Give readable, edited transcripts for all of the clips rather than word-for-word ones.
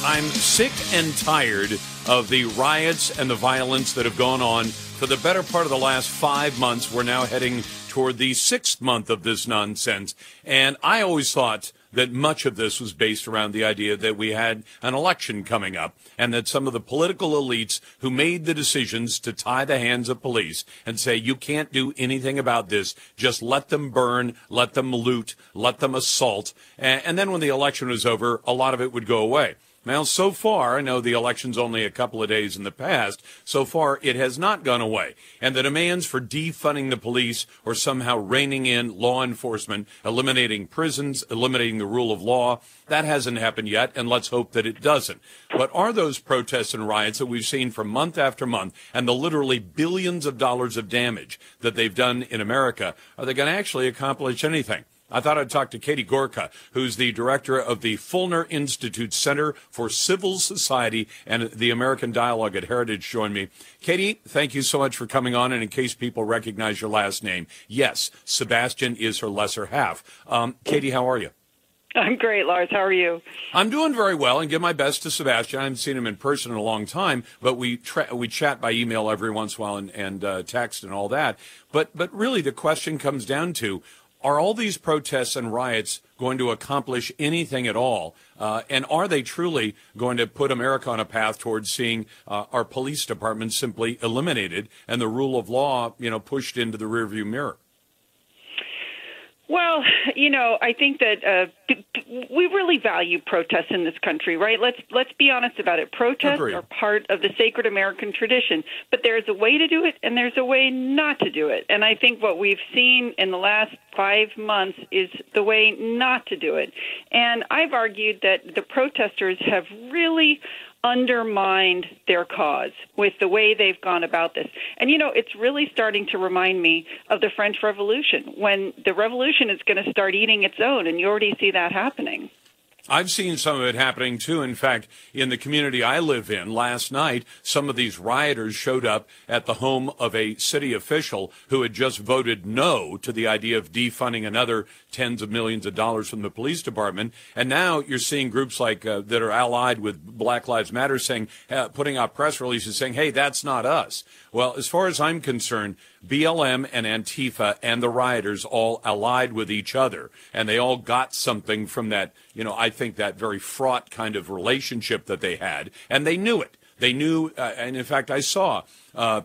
I'm sick and tired of the riots and the violence that have gone on for the better part of the last 5 months. We're now heading toward the 6th month of this nonsense. And I always thought that much of this was based around the idea that we had an election coming up and that some of the political elites who made the decisions to tie the hands of police and say, you can't do anything about this, just let them burn, let them loot, let them assault. And then when the election was over, a lot of it would go away. Now, so far, I know the election's only a couple of days in the past, so far it has not gone away. And the demands for defunding the police or somehow reining in law enforcement, eliminating prisons, eliminating the rule of law, that hasn't happened yet, and let's hope that it doesn't. But are those protests and riots that we've seen for month after month and the literally billions of dollars of damage that they've done in America, are they going to actually accomplish anything? I thought I'd talk to Katie Gorka, who's the director of the Feulner Institute Center for Civil Society and the American Dialogue at Heritage. Join me. Katie, thank you so much for coming on. And in case people recognize your last name, yes, Sebastian is her lesser half. Katie, how are you? I'm great, Lars. How are you? I'm doing very well and give my best to Sebastian. I haven't seen him in person in a long time, but we chat by email every once in a while and text and all that. But really the question comes down to, are all these protests and riots going to accomplish anything at all? And are they truly going to put America on a path towards seeing our police department simply eliminated and the rule of law, pushed into the rearview mirror? Well, I think that we really value protests in this country, right? Let's be honest about it. Protests are part of the sacred American tradition, but there's a way to do it and there's a way not to do it. And I think what we've seen in the last 5 months is the way not to do it. And I've argued that the protesters have really undermined their cause with the way they've gone about this. And, it's really starting to remind me of the French Revolution, when the revolution is going to start eating its own, and you already see that happening. I've seen some of it happening, too. In fact, in the community I live in, last night, some of these rioters showed up at the home of a city official who had just voted no to the idea of defunding another tens of millions of dollars from the police department. And now you're seeing groups like that are allied with Black Lives Matter saying, putting out press releases saying, hey, that's not us. Well, as far as I'm concerned, BLM and Antifa and the rioters all allied with each other, and they all got something from that, I think that very fraught kind of relationship that they had, and they knew it. They knew, and in fact, I saw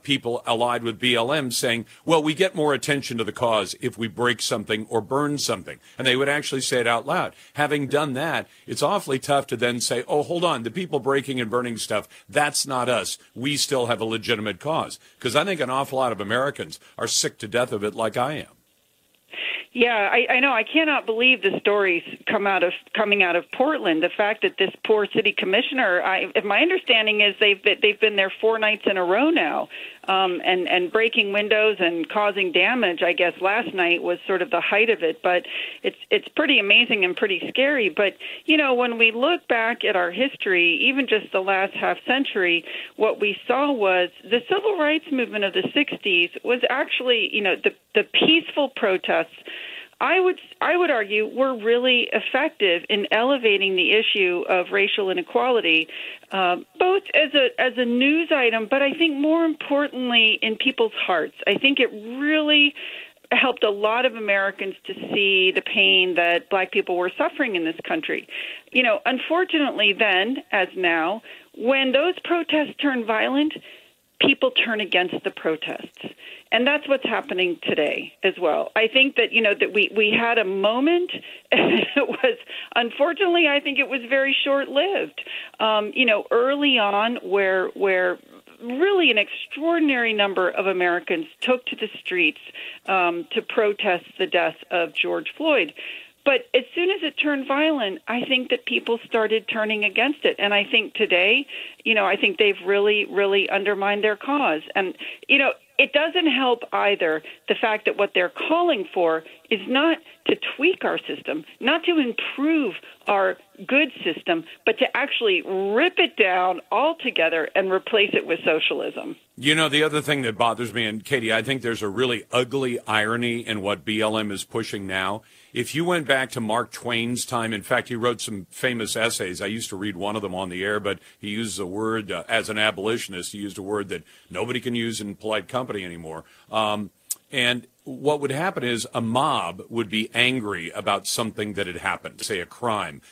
people allied with BLM saying, well, we get more attention to the cause if we break something or burn something. And they would actually say it out loud. Having done that, it's awfully tough to then say, oh, hold on, the people breaking and burning stuff, that's not us. We still have a legitimate cause. Because I think an awful lot of Americans are sick to death of it like I am. Yeah, I know. I cannot believe the stories coming out of Portland. The fact that this poor city commissioner, my understanding is they've been there 4 nights in a row now, and breaking windows and causing damage. I guess last night was sort of the height of it, but it's pretty amazing and pretty scary. But when we look back at our history, even just the last half century, what we saw was the civil rights movement of the '60s was actually, the peaceful protests, I would argue, were really effective in elevating the issue of racial inequality, both as a news item, but I think more importantly in people's hearts. I think it really helped a lot of Americans to see the pain that Black people were suffering in this country. Unfortunately then, as now, when those protests turn violent, people turn against the protests. And that's what's happening today as well. I think that, that we had a moment, and it was, unfortunately, I think it was very short-lived, early on where really an extraordinary number of Americans took to the streets to protest the death of George Floyd. But as soon as it turned violent, I think that people started turning against it. And I think today, I think they've really, really undermined their cause. And, it doesn't help either the fact that what they're calling for is not to tweak our system, not to improve our good system, but to actually rip it down altogether and replace it with socialism. You know, the other thing that bothers me, and Katie, I think there's a really ugly irony in what BLM is pushing now. If you went back to Mark Twain's time, in fact, he wrote some famous essays. I used to read one of them on the air, but he used a word, as an abolitionist, he used a word that nobody can use in polite company anymore. And what would happen is a mob would be angry about something that had happened, say a crime,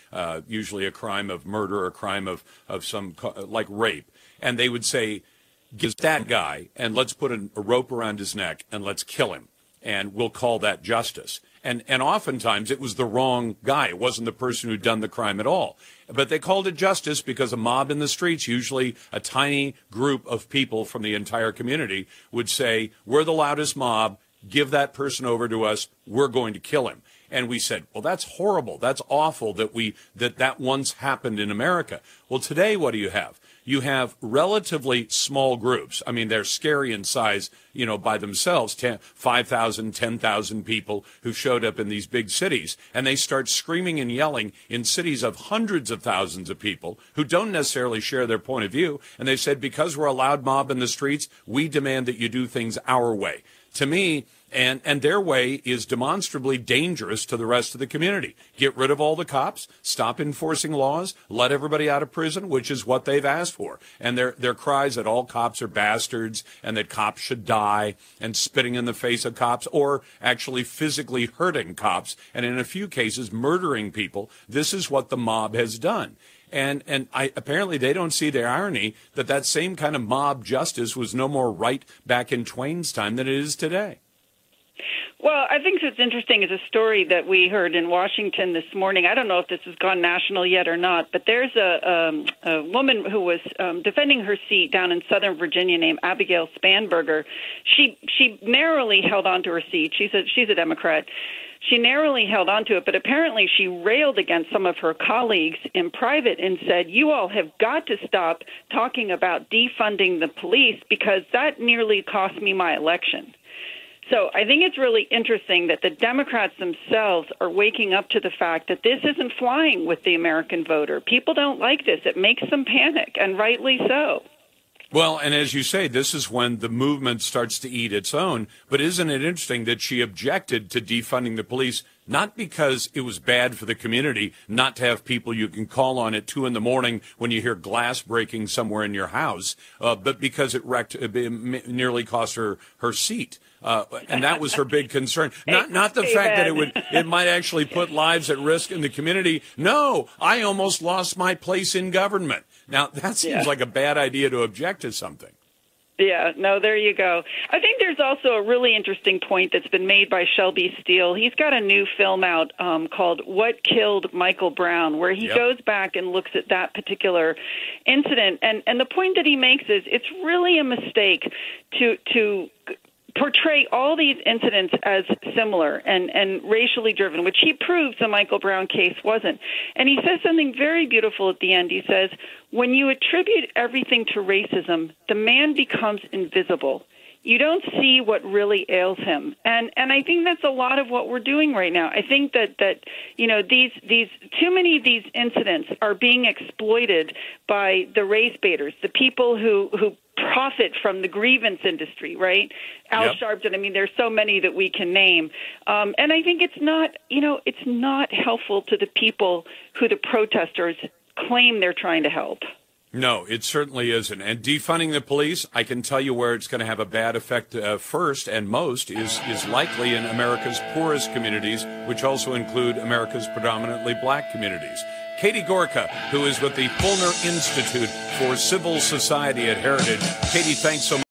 usually a crime of murder, a crime of some, like rape. And they would say, get that guy, and let's put a rope around his neck, and let's kill him. And we'll call that justice. And oftentimes it was the wrong guy. It wasn't the person who'd done the crime at all. But they called it justice because a mob in the streets, usually a tiny group of people from the entire community, would say, we're the loudest mob, give that person over to us, we're going to kill him. And we said, well, that's horrible. That's awful that once happened in America. Well, today, what do you have? You have relatively small groups. I mean, they're scary in size, you know, by themselves, 5,000, 10,000 people who showed up in these big cities. And they start screaming and yelling in cities of hundreds of thousands of people who don't necessarily share their point of view. And they said, because we're a loud mob in the streets, we demand that you do things our way. To me, and their way is demonstrably dangerous to the rest of the community. Get rid of all the cops, stop enforcing laws, let everybody out of prison, which is what they've asked for. And their cries that all cops are bastards and that cops should die, and spitting in the face of cops, or actually physically hurting cops, and in a few cases murdering people. This is what the mob has done. And apparently they don't see the irony that same kind of mob justice was no more right back in Twain's time than it is today. Well, I think what's interesting is a story that we heard in Washington this morning. I don't know if this has gone national yet or not, but there's a woman who was defending her seat down in Southern Virginia named Abigail Spanberger. She narrowly held on to her seat. She's a Democrat. She narrowly held on to it, but apparently she railed against some of her colleagues in private and said, you all have got to stop talking about defunding the police because that nearly cost me my election. So I think it's really interesting that the Democrats themselves are waking up to the fact that this isn't flying with the American voter. People don't like this. It makes them panic, and rightly so. Well, and as you say, this is when the movement starts to eat its own. But isn't it interesting that she objected to defunding the police, not because it was bad for the community not to have people you can call on at 2 a.m. when you hear glass breaking somewhere in your house, but because it nearly cost her seat. And that was her big concern. Not the fact that it might actually put lives at risk in the community. No, I almost lost my place in government. Now, that seems like a bad idea to object to something. Yeah, no, there you go. I think there's also a really interesting point that's been made by Shelby Steele. He's got a new film out called What Killed Michael Brown, where he goes back and looks at that particular incident. And the point that he makes is it's really a mistake to portray all these incidents as similar and racially driven, which he proves the Michael Brown case wasn't. And he says something very beautiful at the end. He says, when you attribute everything to racism, the man becomes invisible. You don't see what really ails him. And I think that's a lot of what we're doing right now. I think that you know, these too many of these incidents are being exploited by the race baiters, the people who profit from the grievance industry, right? Al Sharpton. I mean, there's so many that we can name. And I think it's not helpful to the people who the protesters claim they're trying to help. No, it certainly isn't. And defunding the police, I can tell you where it's going to have a bad effect first and most is likely in America's poorest communities, which also include America's predominantly black communities. Katie Gorka, who is with the Feulner Institute for Civil Society at Heritage. Katie, thanks so much.